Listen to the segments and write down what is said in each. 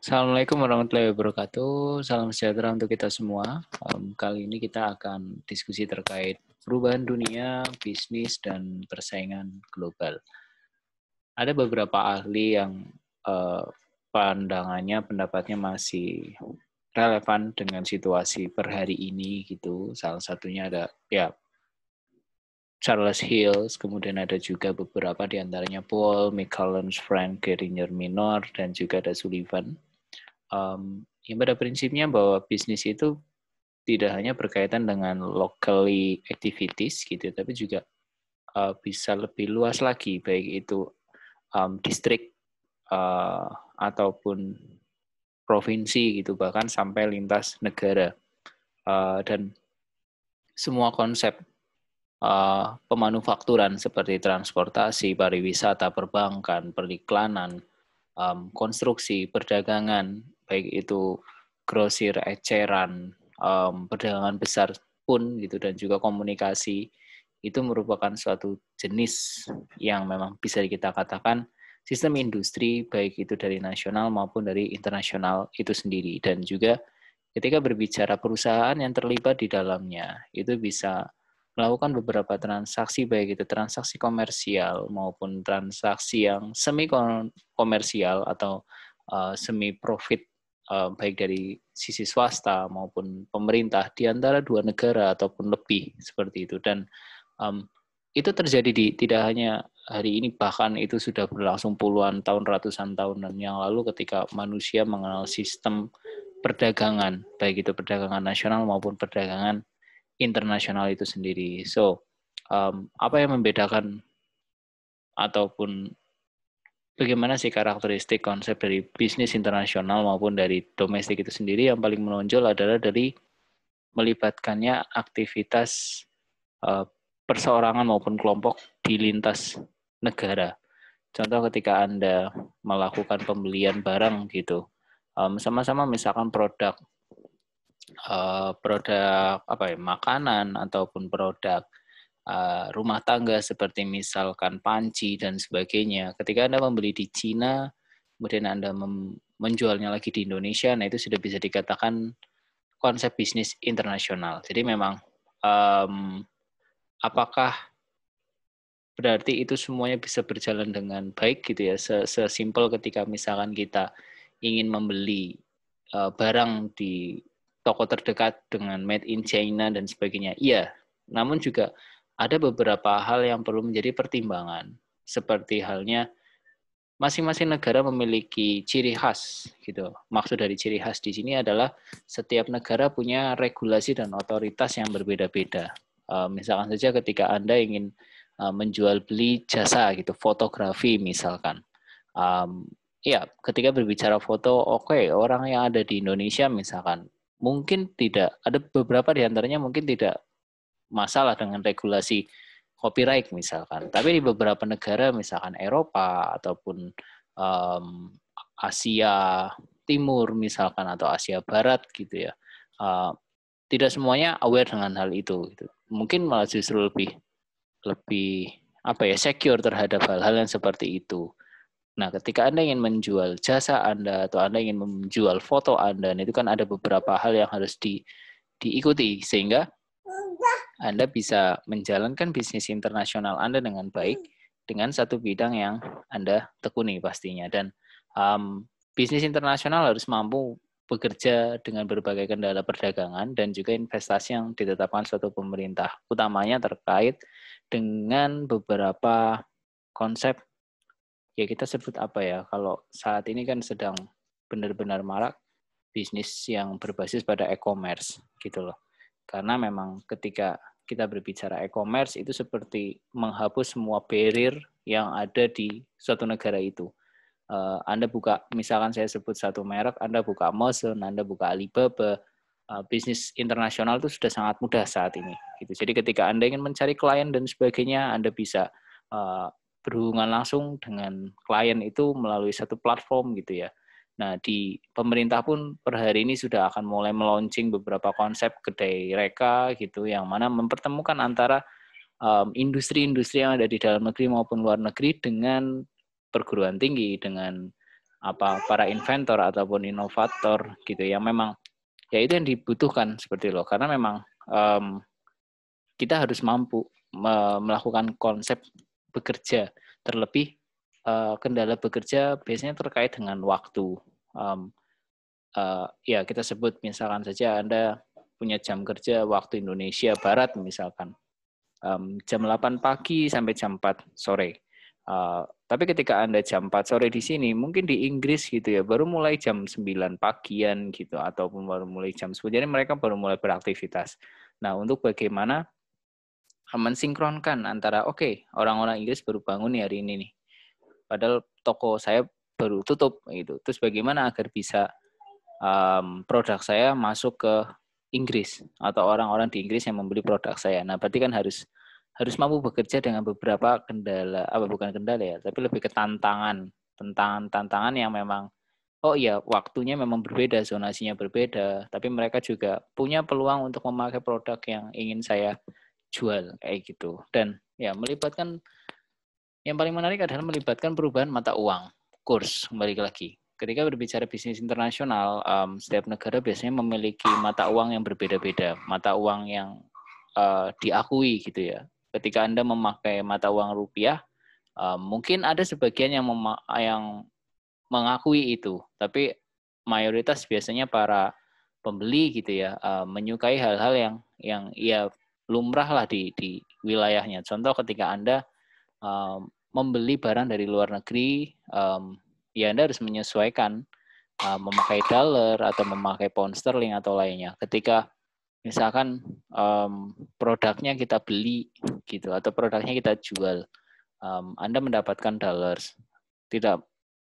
Assalamualaikum warahmatullahi wabarakatuh. Salam sejahtera untuk kita semua. Kali ini kita akan diskusi terkait perubahan dunia, bisnis, dan persaingan global. Ada beberapa ahli yang eh, pendapatnya masih relevan dengan situasi per hari ini gitu. Salah satunya ada ya Charles Hills, kemudian ada juga beberapa di antaranya Paul, McCollum, Frank, Geringer Minor, dan juga ada Sullivan. Yang pada prinsipnya bahwa bisnis itu tidak hanya berkaitan dengan locally activities gitu, tapi juga bisa lebih luas lagi, baik itu distrik ataupun provinsi gitu, bahkan sampai lintas negara. Dan semua konsep pemanufakturan seperti transportasi, pariwisata, perbankan, periklanan, konstruksi, perdagangan, baik itu grosir, eceran, perdagangan besar pun gitu, dan juga komunikasi, itu merupakan suatu jenis yang memang bisa kita katakan sistem industri, baik itu dari nasional maupun dari internasional itu sendiri. Dan juga ketika berbicara perusahaan yang terlibat di dalamnya, itu bisa melakukan beberapa transaksi, baik itu transaksi komersial maupun transaksi yang semi komersial atau semi profit, baik dari sisi swasta maupun pemerintah di antara dua negara ataupun lebih seperti itu. Dan itu terjadi tidak hanya hari ini, bahkan itu sudah berlangsung puluhan tahun, ratusan tahun yang lalu ketika manusia mengenal sistem perdagangan, baik itu perdagangan nasional maupun perdagangan internasional itu sendiri. So, apa yang membedakan ataupun bagaimana sih karakteristik konsep dari bisnis internasional maupun dari domestik itu sendiri? Yang paling menonjol adalah dari melibatkannya aktivitas perseorangan maupun kelompok di lintas negara. Contoh ketika Anda melakukan pembelian barang gitu, sama-sama misalkan produk apa ya, makanan ataupun produk rumah tangga seperti misalkan panci dan sebagainya. Ketika Anda membeli di Cina, kemudian Anda menjualnya lagi di Indonesia, nah itu sudah bisa dikatakan konsep bisnis internasional. Jadi memang apakah berarti itu semuanya bisa berjalan dengan baik gitu ya? Sesimpel ketika misalkan kita ingin membeli barang di toko terdekat dengan made in China dan sebagainya. Iya, namun juga ada beberapa hal yang perlu menjadi pertimbangan. Seperti halnya masing-masing negara memiliki ciri khas gitu. Maksud dari ciri khas di sini adalah setiap negara punya regulasi dan otoritas yang berbeda-beda. Misalkan saja ketika Anda ingin menjual beli jasa gitu, fotografi misalkan. Ya, ketika berbicara foto, oke, orang yang ada di Indonesia misalkan, mungkin tidak, ada beberapa di antaranya mungkin tidak masalah dengan regulasi copyright misalkan. Tapi di beberapa negara misalkan Eropa ataupun Asia Timur misalkan atau Asia Barat gitu ya, tidak semuanya aware dengan hal itu. Gitu. Mungkin malah justru lebih lebih apa ya, secure terhadap hal-hal yang seperti itu. Nah, ketika Anda ingin menjual jasa Anda atau Anda ingin menjual foto Anda, itu kan ada beberapa hal yang harus diikuti sehingga Anda bisa menjalankan bisnis internasional Anda dengan baik dengan satu bidang yang Anda tekuni pastinya. Dan bisnis internasional harus mampu bekerja dengan berbagai kendala perdagangan dan juga investasi yang ditetapkan suatu pemerintah, utamanya terkait dengan beberapa konsep, ya kita sebut apa ya, kalau saat ini kan sedang benar-benar marak bisnis yang berbasis pada e-commerce gitu loh. Karena memang ketika kita berbicara e-commerce itu seperti menghapus semua barrier yang ada di suatu negara itu. Anda buka, misalkan saya sebut satu merek, Anda buka Amazon, Anda buka Alibaba, bisnis internasional itu sudah sangat mudah saat ini. Gitu. Jadi ketika Anda ingin mencari klien dan sebagainya, Anda bisa berhubungan langsung dengan klien itu melalui satu platform gitu ya. Nah, di pemerintah pun per hari ini sudah akan mulai meluncing beberapa konsep kedai reka gitu, yang mana mempertemukan antara industri-industri yang ada di dalam negeri maupun luar negeri dengan perguruan tinggi, dengan para inventor ataupun inovator gitu yang memang ya itu yang dibutuhkan seperti loh, karena memang kita harus mampu melakukan konsep bekerja, terlebih kendala bekerja biasanya terkait dengan waktu. Ya kita sebut misalkan saja Anda punya jam kerja waktu Indonesia Barat misalkan jam 8 pagi sampai jam 4 sore. Tapi ketika Anda jam 4 sore di sini, mungkin di Inggris gitu ya, baru mulai jam 9 pagian gitu, ataupun baru mulai jam 10. Jadi mereka baru mulai beraktivitas. Nah, untuk bagaimana mensinkronkan antara, orang-orang Inggris baru bangun nih hari ini nih. Padahal toko saya baru tutup gitu. Terus bagaimana agar bisa produk saya masuk ke Inggris atau orang-orang di Inggris yang membeli produk saya. Nah, berarti kan harus mampu bekerja dengan beberapa kendala, bukan kendala ya, tapi lebih ke tantangan yang memang waktunya memang berbeda, zonasinya berbeda, tapi mereka juga punya peluang untuk memakai produk yang ingin saya jual kayak gitu. Dan ya melibatkan yang paling menarik adalah melibatkan perubahan mata uang, kurs, kembali lagi. Ketika berbicara bisnis internasional, setiap negara biasanya memiliki mata uang yang berbeda-beda, mata uang yang diakui gitu ya. Ketika Anda memakai mata uang rupiah, mungkin ada sebagian yang mengakui itu, tapi mayoritas biasanya para pembeli gitu ya menyukai hal-hal yang ya lumrah lah di wilayahnya. Contoh ketika Anda membeli barang dari luar negeri, ya Anda harus menyesuaikan memakai dollar atau memakai pound sterling atau lainnya. Ketika misalkan produknya kita beli gitu atau produknya kita jual, Anda mendapatkan dollars. Tidak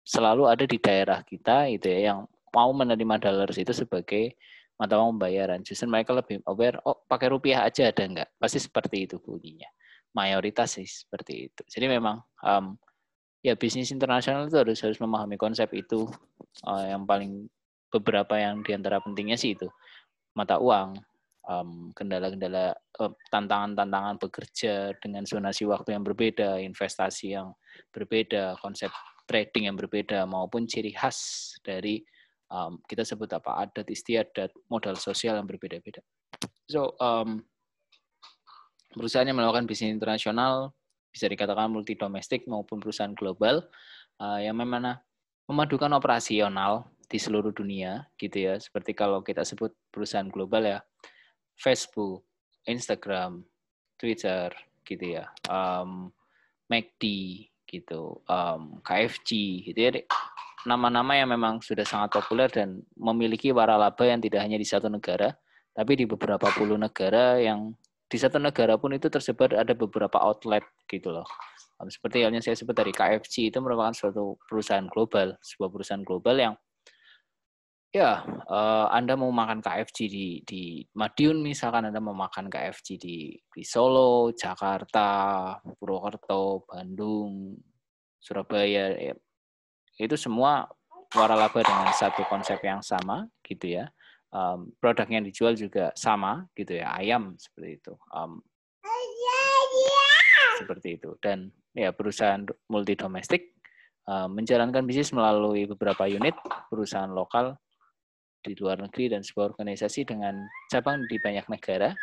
selalu ada di daerah kita itu ya yang mau menerima dollars itu sebagai mata uang pembayaran. Justru mereka lebih aware, pakai rupiah aja ada enggak? Pasti seperti itu bunyinya. Mayoritas sih seperti itu. Jadi memang ya bisnis internasional itu harus memahami konsep itu. Yang paling beberapa yang diantara pentingnya sih itu mata uang, kendala-kendala, tantangan-tantangan bekerja dengan zonasi waktu yang berbeda, investasi yang berbeda, konsep trading yang berbeda, maupun ciri khas dari kita sebut adat istiadat, modal sosial yang berbeda-beda. So perusahaan yang melakukan bisnis internasional bisa dikatakan multi domestik maupun perusahaan global yang memang memadukan operasional di seluruh dunia gitu ya. Seperti kalau kita sebut perusahaan global ya, Facebook, Instagram, Twitter gitu ya, McD gitu, KFC gitu ya. Nama-nama yang memang sudah sangat populer dan memiliki waralaba yang tidak hanya di satu negara, tapi di beberapa puluh negara, yang di satu negara pun itu tersebar ada beberapa outlet gitu loh. Seperti halnya saya sebut dari KFC, itu merupakan suatu perusahaan global, sebuah perusahaan global yang ya Anda mau makan KFC di Madiun misalkan, Anda mau makan KFC di Solo, Jakarta, Purwokerto, Bandung, Surabaya, ya, itu semua waralaba dengan satu konsep yang sama gitu ya. Produk yang dijual juga sama gitu ya, ayam seperti itu. Seperti itu. Dan ya perusahaan multi domestik menjalankan bisnis melalui beberapa unit perusahaan lokal di luar negeri dan sebuah organisasi dengan cabang di banyak negara,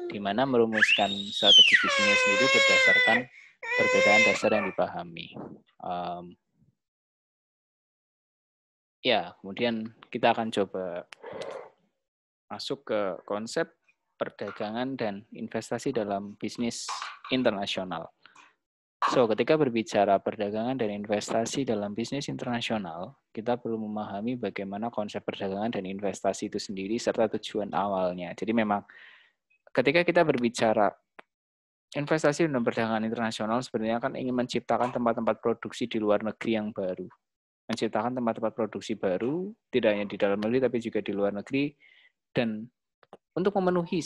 di mana merumuskan strategi bisnisnya sendiri berdasarkan perbedaan dasar yang dipahami. Ya, kemudian kita akan coba masuk ke konsep perdagangan dan investasi dalam bisnis internasional. So, ketika berbicara perdagangan dan investasi dalam bisnis internasional, kita perlu memahami bagaimana konsep perdagangan dan investasi itu sendiri serta tujuan awalnya. Jadi memang ketika kita berbicara investasi dan perdagangan internasional, sebenarnya kan ingin menciptakan tempat-tempat produksi di luar negeri yang baru. Menciptakan tempat-tempat produksi baru, tidak hanya di dalam negeri, tapi juga di luar negeri, dan untuk memenuhi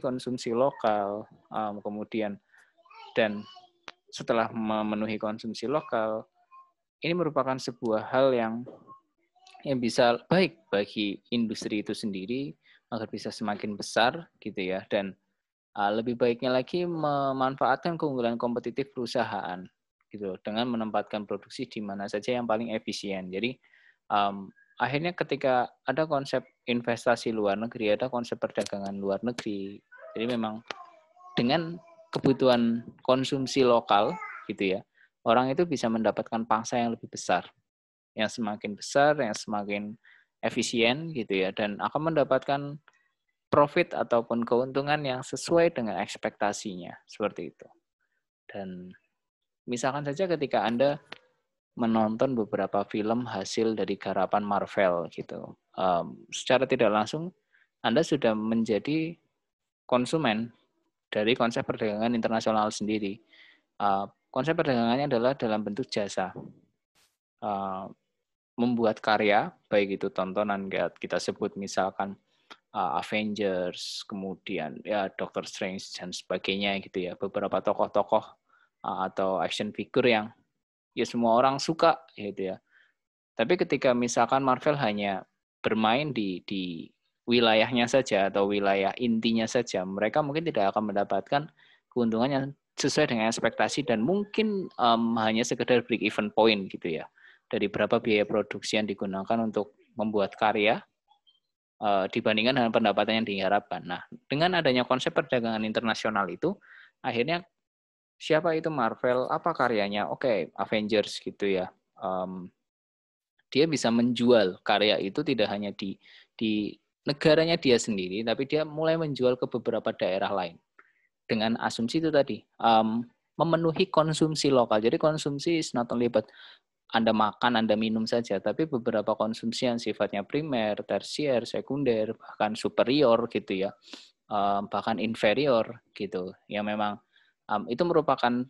konsumsi lokal, kemudian dan setelah memenuhi konsumsi lokal, ini merupakan sebuah hal yang bisa baik bagi industri itu sendiri agar bisa semakin besar gitu ya, dan lebih baiknya lagi memanfaatkan keunggulan kompetitif perusahaan gitu dengan menempatkan produksi di mana saja yang paling efisien. Jadi akhirnya ketika ada konsep investasi luar negeri, ada konsep perdagangan luar negeri. Jadi memang dengan kebutuhan konsumsi lokal gitu ya, orang itu bisa mendapatkan pangsa yang lebih besar. Yang semakin besar, yang semakin efisien gitu ya, dan akan mendapatkan profit ataupun keuntungan yang sesuai dengan ekspektasinya, seperti itu. Dan misalkan saja ketika Anda menonton beberapa film hasil dari garapan Marvel gitu, secara tidak langsung Anda sudah menjadi konsumen dari konsep perdagangan internasional sendiri. Konsep perdagangannya adalah dalam bentuk jasa. Membuat karya, baik itu tontonan kita sebut misalkan Avengers, kemudian ya Doctor Strange dan sebagainya gitu ya, beberapa tokoh-tokoh atau action figure yang ya semua orang suka gitu ya. Tapi ketika misalkan Marvel hanya bermain di wilayahnya saja atau wilayah intinya saja, mereka mungkin tidak akan mendapatkan keuntungan yang sesuai dengan ekspektasi dan mungkin hanya sekedar break even point gitu ya. Dari berapa biaya produksi yang digunakan untuk membuat karya dibandingkan dengan pendapatan yang diharapkan. Nah, dengan adanya konsep perdagangan internasional itu, akhirnya siapa itu Marvel, apa karyanya? Oke, Avengers gitu ya. Dia bisa menjual karya itu tidak hanya di negaranya dia sendiri, tapi dia mulai menjual ke beberapa daerah lain. Dengan asumsi itu tadi, memenuhi konsumsi lokal. Jadi konsumsi is not only about Anda makan, Anda minum saja, tapi beberapa konsumsi yang sifatnya primer, tersier, sekunder, bahkan superior gitu ya, bahkan inferior gitu, yang memang itu merupakan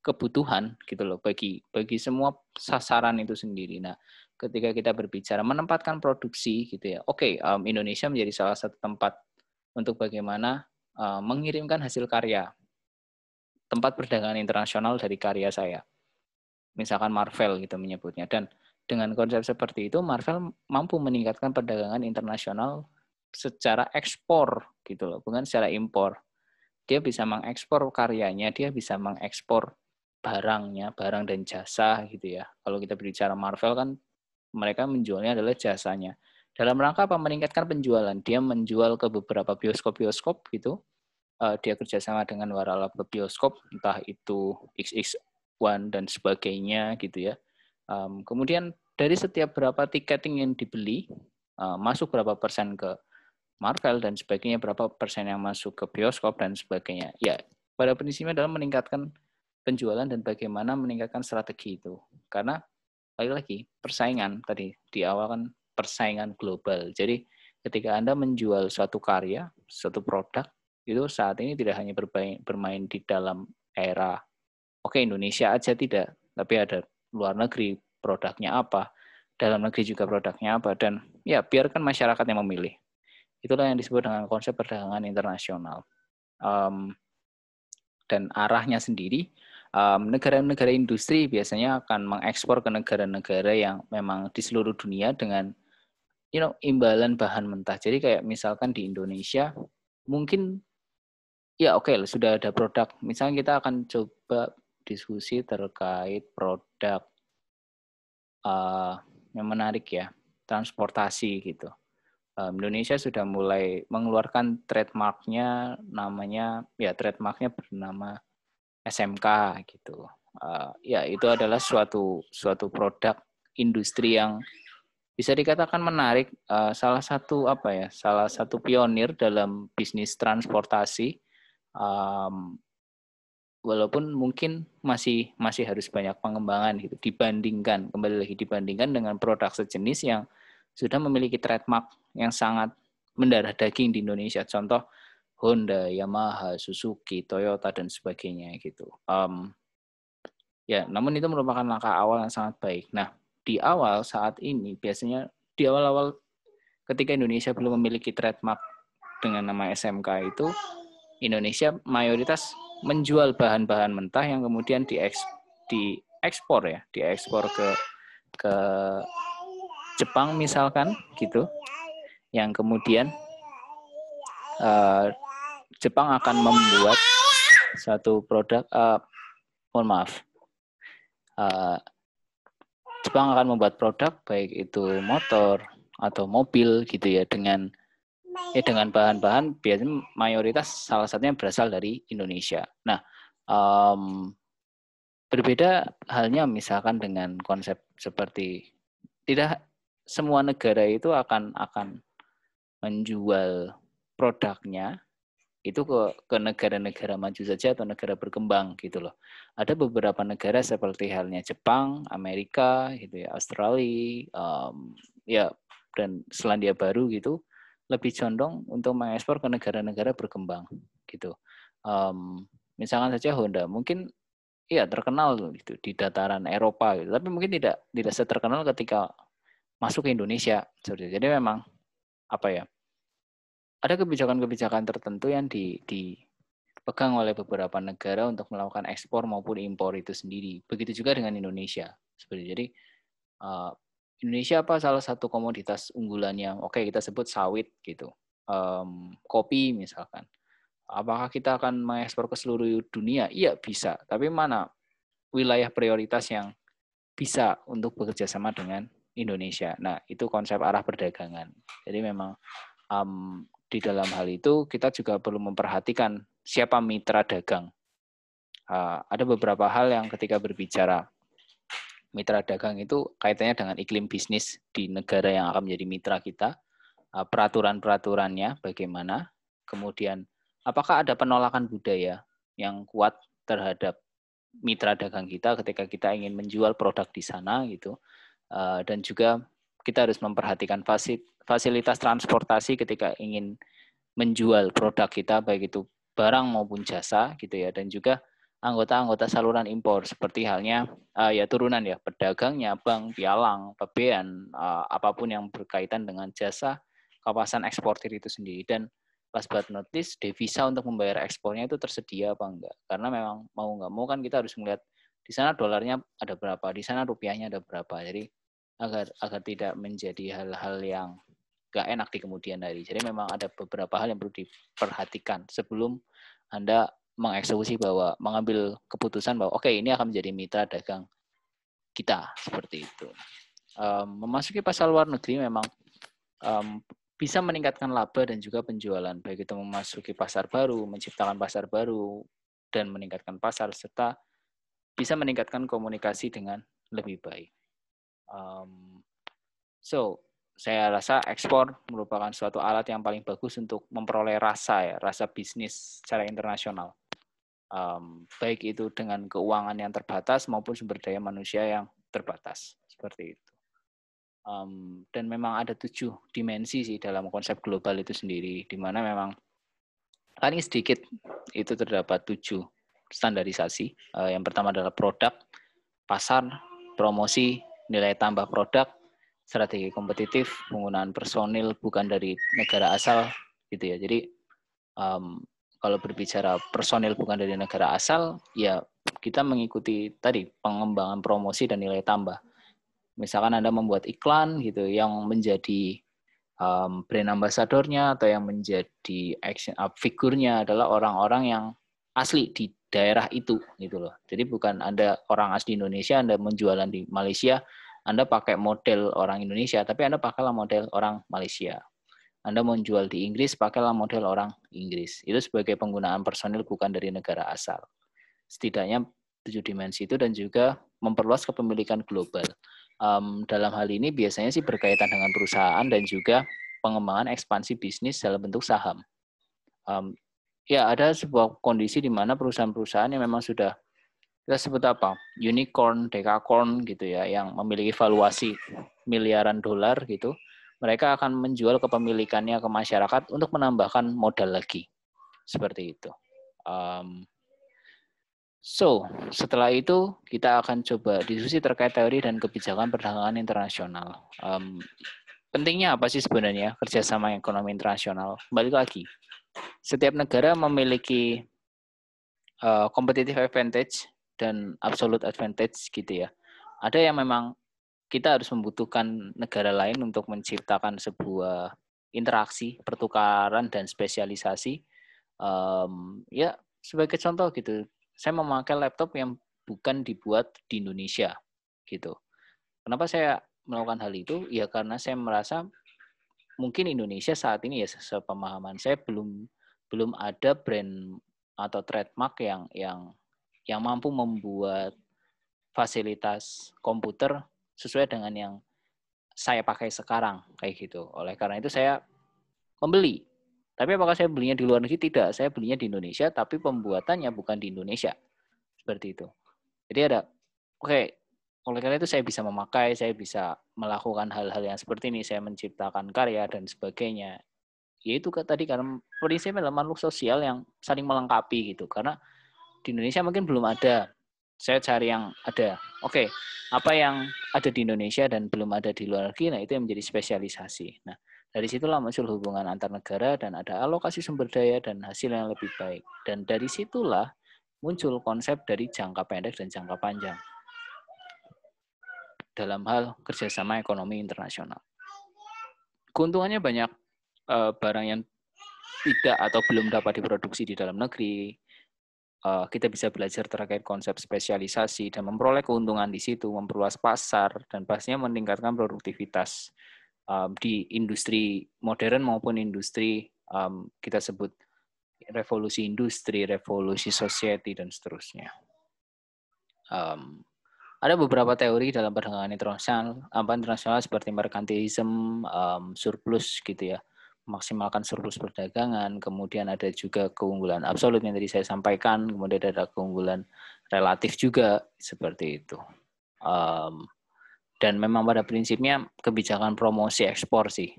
kebutuhan gitu loh bagi semua sasaran itu sendiri. Nah, ketika kita berbicara menempatkan produksi gitu ya, oke, Indonesia menjadi salah satu tempat untuk bagaimana mengirimkan hasil karya, tempat perdagangan internasional dari karya saya. Misalkan Marvel gitu menyebutnya. Dan dengan konsep seperti itu, Marvel mampu meningkatkan perdagangan internasional secara ekspor gitu loh, bukan secara impor. Dia bisa mengekspor karyanya, dia bisa mengekspor barangnya, barang dan jasa gitu ya. Kalau kita berbicara Marvel kan mereka menjualnya adalah jasanya. Dalam rangka apa? Meningkatkan penjualan. Dia menjual ke beberapa bioskop-bioskop gitu. Dia kerjasama dengan waralaba bioskop, entah itu XX1 dan sebagainya gitu ya. Kemudian dari setiap berapa tiketing yang dibeli, masuk berapa persen ke Marvel dan sebagainya, berapa persen yang masuk ke bioskop dan sebagainya. Ya, pada prinsipnya adalah meningkatkan penjualan dan bagaimana meningkatkan strategi itu. Karena lagi-lagi persaingan tadi di awal kan persaingan global. Jadi ketika Anda menjual suatu karya, suatu produk, itu saat ini tidak hanya bermain di dalam era oke Indonesia aja tidak, tapi ada luar negeri produknya apa, dalam negeri juga produknya apa, dan ya biarkan masyarakat yang memilih. Itulah yang disebut dengan konsep perdagangan internasional. Dan arahnya sendiri, negara-negara industri biasanya akan mengekspor ke negara-negara yang memang di seluruh dunia dengan imbalan bahan mentah. Jadi kayak misalkan di Indonesia, mungkin ya oke, sudah ada produk. Misalnya kita akan coba diskusi terkait produk yang menarik ya, transportasi gitu. Indonesia sudah mulai mengeluarkan trademarknya, namanya ya trademarknya bernama SMK gitu. Ya itu adalah suatu produk industri yang bisa dikatakan menarik. Salah satu pionir dalam bisnis transportasi. Walaupun mungkin masih harus banyak pengembangan gitu dibandingkan dengan produk sejenis yang sudah memiliki trademark yang sangat mendarah daging di Indonesia. Contoh Honda, Yamaha, Suzuki, Toyota dan sebagainya gitu. Ya, namun itu merupakan langkah awal yang sangat baik. Nah, di awal saat ini biasanya di awal-awal ketika Indonesia belum memiliki trademark dengan nama SMK itu, Indonesia mayoritas menjual bahan-bahan mentah yang kemudian diekspor ke Jepang misalkan gitu, yang kemudian Jepang akan membuat satu produk, mohon maaf, Jepang akan membuat produk baik itu motor atau mobil gitu ya dengan bahan-bahan biasanya mayoritas salah satunya berasal dari Indonesia. Nah, berbeda halnya misalkan dengan konsep seperti tidak semua negara itu akan menjual produknya itu ke negara-negara maju saja atau negara berkembang gitu loh. Ada beberapa negara seperti halnya Jepang, Amerika, gitu ya, Australia, ya dan Selandia Baru gitu lebih condong untuk mengekspor ke negara-negara berkembang gitu. Misalkan saja Honda, mungkin ya terkenal gitu di dataran Eropa gitu, tapi mungkin tidak seterkenal ketika masuk ke Indonesia. Jadi memang apa ya? Ada kebijakan-kebijakan tertentu yang dipegang oleh beberapa negara untuk melakukan ekspor maupun impor itu sendiri. Begitu juga dengan Indonesia. Jadi Indonesia apa salah satu komoditas unggulannya? Oke, kita sebut sawit gitu. Kopi misalkan. Apakah kita akan mengekspor ke seluruh dunia? Iya, bisa. Tapi mana wilayah prioritas yang bisa untuk bekerja sama dengan Indonesia? Nah, itu konsep arah perdagangan. Jadi memang di dalam hal itu kita juga perlu memperhatikan siapa mitra dagang. Ada beberapa hal yang ketika berbicara mitra dagang itu kaitannya dengan iklim bisnis di negara yang akan menjadi mitra kita, peraturan-peraturannya bagaimana, kemudian apakah ada penolakan budaya yang kuat terhadap mitra dagang kita ketika kita ingin menjual produk di sana gitu, dan juga kita harus memperhatikan fasilitas transportasi ketika ingin menjual produk kita baik itu barang maupun jasa gitu ya, dan juga anggota-anggota saluran impor seperti halnya ya turunan ya pedagangnya, bank, pialang, pabean, apapun yang berkaitan dengan jasa kawasan eksportir itu sendiri. Dan last but not least, devisa untuk membayar ekspornya itu tersedia apa enggak, karena memang mau nggak mau kan kita harus melihat di sana dolarnya ada berapa, di sana rupiahnya ada berapa. Jadi agar tidak menjadi hal-hal yang gak enak di kemudian hari. Jadi memang ada beberapa hal yang perlu diperhatikan sebelum Anda mengeksekusi bahwa mengambil keputusan bahwa oke, ini akan menjadi mitra dagang kita seperti itu. Memasuki pasar luar negeri memang bisa meningkatkan laba dan juga penjualan, baik itu memasuki pasar baru, menciptakan pasar baru, dan meningkatkan pasar, serta bisa meningkatkan komunikasi dengan lebih baik. Saya rasa ekspor merupakan suatu alat yang paling bagus untuk memperoleh rasa bisnis secara internasional. Baik itu dengan keuangan yang terbatas maupun sumber daya manusia yang terbatas. Seperti itu. Dan memang ada 7 dimensi sih dalam konsep global itu sendiri, di mana memang paling sedikit itu terdapat 7 standarisasi. Yang pertama adalah produk, pasar, promosi, nilai tambah produk, strategi kompetitif, penggunaan personil bukan dari negara asal gitu ya. Jadi kalau berbicara personil bukan dari negara asal, ya kita mengikuti tadi pengembangan promosi dan nilai tambah. Misalkan Anda membuat iklan gitu yang menjadi brand ambassador-nya atau yang menjadi action figurnya adalah orang-orang yang asli di daerah itu gitu loh. Jadi bukan Anda orang asli Indonesia, Anda menjualan di Malaysia, Anda pakai model orang Indonesia, tapi Anda pakailah model orang Malaysia. Anda menjual di Inggris, pakailah model orang Inggris. Itu sebagai penggunaan personil bukan dari negara asal. Setidaknya 7 dimensi itu, dan juga memperluas kepemilikan global. Dalam hal ini biasanya sih berkaitan dengan perusahaan dan juga pengembangan ekspansi bisnis dalam bentuk saham. Ya ada sebuah kondisi di mana perusahaan-perusahaan yang memang sudah kita sebut apa, unicorn, decacorn gitu ya, yang memiliki valuasi miliaran dolar gitu, mereka akan menjual kepemilikannya ke masyarakat untuk menambahkan modal lagi, seperti itu. Setelah itu kita akan coba diskusi terkait teori dan kebijakan perdagangan internasional. Pentingnya apa sih sebenarnya kerjasama ekonomi internasional? Balik lagi, setiap negara memiliki competitive advantage dan absolute advantage gitu ya. Ada yang memang kita harus membutuhkan negara lain untuk menciptakan sebuah interaksi, pertukaran, dan spesialisasi. Ya, sebagai contoh gitu, saya memakai laptop yang bukan dibuat di Indonesia gitu. Kenapa saya melakukan hal itu? Ya karena saya merasa mungkin Indonesia saat ini ya sepemahaman saya belum ada brand atau trademark yang mampu membuat fasilitas komputer sesuai dengan yang saya pakai sekarang kayak gitu. Oleh karena itu saya membeli. Tapi apakah saya belinya di luar negeri? Tidak, saya belinya di Indonesia tapi pembuatannya bukan di Indonesia. Seperti itu. Jadi ada oleh karena itu saya bisa memakai, saya bisa melakukan hal-hal yang seperti ini, saya menciptakan karya dan sebagainya. Yaitu tadi karena prinsipnya adalah makhluk sosial yang saling melengkapi gitu. Karena di Indonesia mungkin belum ada. Saya cari yang ada. Apa yang ada di Indonesia dan belum ada di luar negeri, nah itu yang menjadi spesialisasi. Nah, dari situlah muncul hubungan antar negara dan ada alokasi sumber daya dan hasil yang lebih baik. Dan dari situlah muncul konsep dari jangka pendek dan jangka panjang dalam hal kerjasama ekonomi internasional. Keuntungannya banyak, barang yang tidak atau belum dapat diproduksi di dalam negeri, kita bisa belajar terkait konsep spesialisasi dan memperoleh keuntungan di situ, memperluas pasar, dan pastinya meningkatkan produktivitas di industri modern maupun industri kita sebut revolusi industri, revolusi society, dan seterusnya. Ada beberapa teori dalam perdagangan internasional seperti merkantilisme, surplus gitu ya, maksimalkan surplus perdagangan, kemudian ada juga keunggulan absolut yang tadi saya sampaikan, kemudian ada keunggulan relatif juga seperti itu. Dan memang pada prinsipnya kebijakan promosi ekspor sih,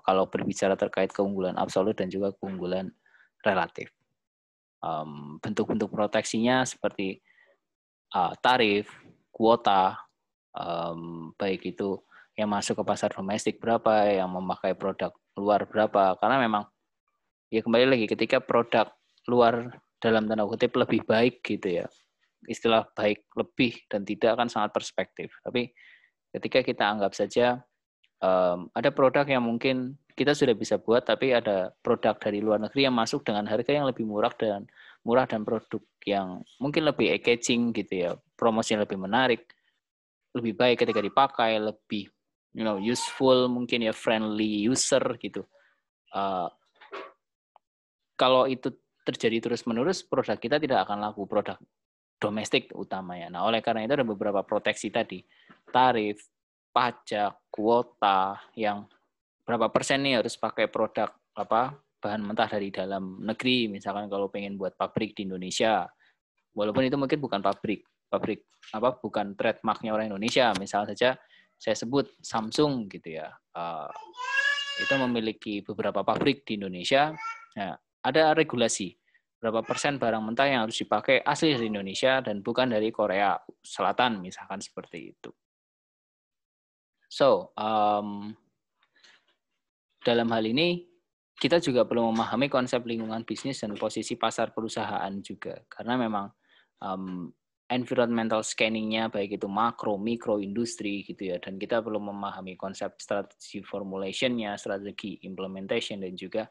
kalau berbicara terkait keunggulan absolut dan juga keunggulan relatif. Bentuk-bentuk proteksinya seperti tarif, kuota, baik itu yang masuk ke pasar domestik berapa, yang memakai produk luar berapa, karena memang ya kembali lagi ketika produk luar dalam tanda kutip lebih baik gitu ya, istilah baik lebih dan tidak akan sangat perspektif, tapi ketika kita anggap saja ada produk yang mungkin kita sudah bisa buat, tapi ada produk dari luar negeri yang masuk dengan harga yang lebih murah dan produk yang mungkin lebih catching gitu ya, promosinya lebih menarik, lebih baik ketika dipakai, lebih useful, mungkin ya friendly user gitu. Kalau itu terjadi terus-menerus, produk kita tidak akan laku, produk domestik utamanya. Nah, oleh karena itu ada beberapa proteksi tadi, tarif, pajak, kuota, yang berapa persen nih harus pakai produk bahan mentah dari dalam negeri, misalkan kalau pengen buat pabrik di Indonesia, walaupun itu mungkin bukan pabrik bukan trademarknya orang Indonesia, misalnya saja saya sebut Samsung gitu ya, itu memiliki beberapa pabrik di Indonesia. Nah, ada regulasi berapa persen barang mentah yang harus dipakai asli dari Indonesia dan bukan dari Korea Selatan, misalkan seperti itu. So, dalam hal ini kita juga perlu memahami konsep lingkungan bisnis dan posisi pasar perusahaan juga, karena memang environmental scanning-nya baik itu makro, mikro, industri gitu ya, dan kita perlu memahami konsep strategi formulation-nya, strategi implementation, dan juga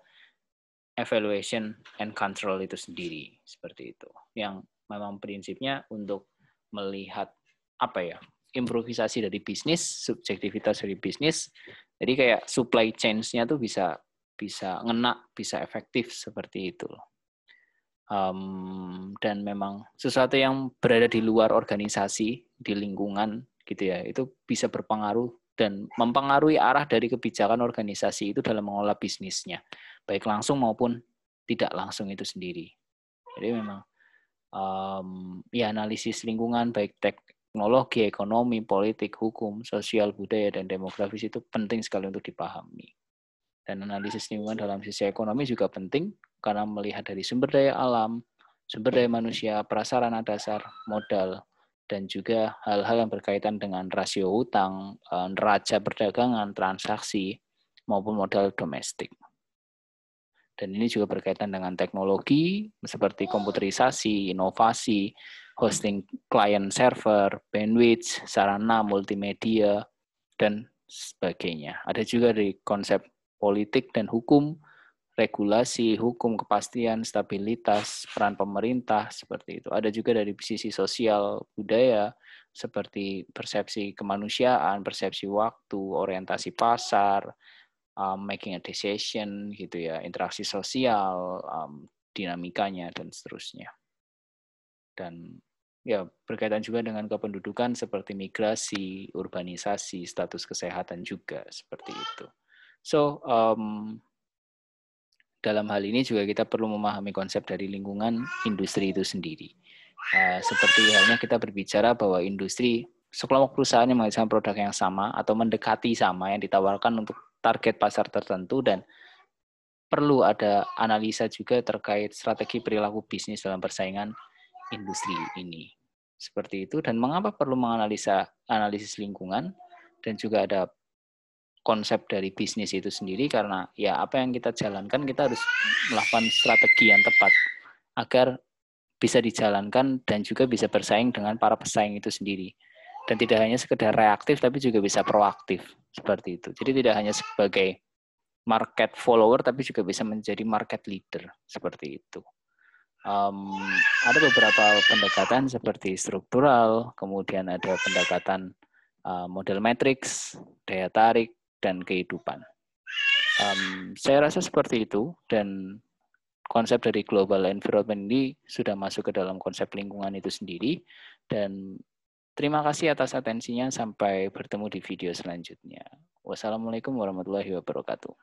evaluation and control itu sendiri, seperti itu. Yang memang prinsipnya untuk melihat improvisasi dari bisnis, subjektivitas dari bisnis, jadi kayak supply chain-nya tuh bisa ngena, bisa efektif seperti itu. Dan memang sesuatu yang berada di luar organisasi, di lingkungan gitu ya, itu bisa berpengaruh dan mempengaruhi arah dari kebijakan organisasi itu dalam mengelola bisnisnya, baik langsung maupun tidak langsung itu sendiri. Jadi memang analisis lingkungan baik teknologi, ekonomi, politik, hukum, sosial, budaya, dan demografis itu penting sekali untuk dipahami. Dan analisis lingkungan dalam sisi ekonomi juga penting karena melihat dari sumber daya alam, sumber daya manusia, prasarana dasar, modal, dan juga hal-hal yang berkaitan dengan rasio hutang, neraca perdagangan, transaksi, maupun modal domestik. Dan ini juga berkaitan dengan teknologi seperti komputerisasi, inovasi, hosting client server, bandwidth, sarana multimedia, dan sebagainya. Ada juga dari konsep politik dan hukum, regulasi, hukum, kepastian, stabilitas, peran pemerintah, seperti itu. Ada juga dari sisi sosial, budaya, seperti persepsi kemanusiaan, persepsi waktu, orientasi pasar, making a decision, gitu ya, interaksi sosial, dinamikanya, dan seterusnya. Dan ya berkaitan juga dengan kependudukan seperti migrasi, urbanisasi, status kesehatan juga seperti itu. So dalam hal ini juga kita perlu memahami konsep dari lingkungan industri itu sendiri. Seperti halnya kita berbicara bahwa industri sekelompok perusahaan yang menghasilkan produk yang sama atau mendekati sama yang ditawarkan untuk target pasar tertentu, dan perlu ada analisa juga terkait strategi perilaku bisnis dalam persaingan industri ini. Seperti itu. Dan mengapa perlu menganalisa analisis lingkungan dan juga ada konsep dari bisnis itu sendiri, karena ya apa yang kita jalankan kita harus melakukan strategi yang tepat agar bisa dijalankan dan juga bisa bersaing dengan para pesaing itu sendiri. Dan tidak hanya sekedar reaktif tapi juga bisa proaktif seperti itu. Jadi tidak hanya sebagai market follower tapi juga bisa menjadi market leader seperti itu. Ada beberapa pendekatan seperti struktural, kemudian ada pendekatan model matrix, daya tarik, dan kehidupan. Saya rasa seperti itu, dan konsep dari global environment ini sudah masuk ke dalam konsep lingkungan itu sendiri. Dan terima kasih atas atensinya, sampai bertemu di video selanjutnya. Wassalamualaikum warahmatullahi wabarakatuh.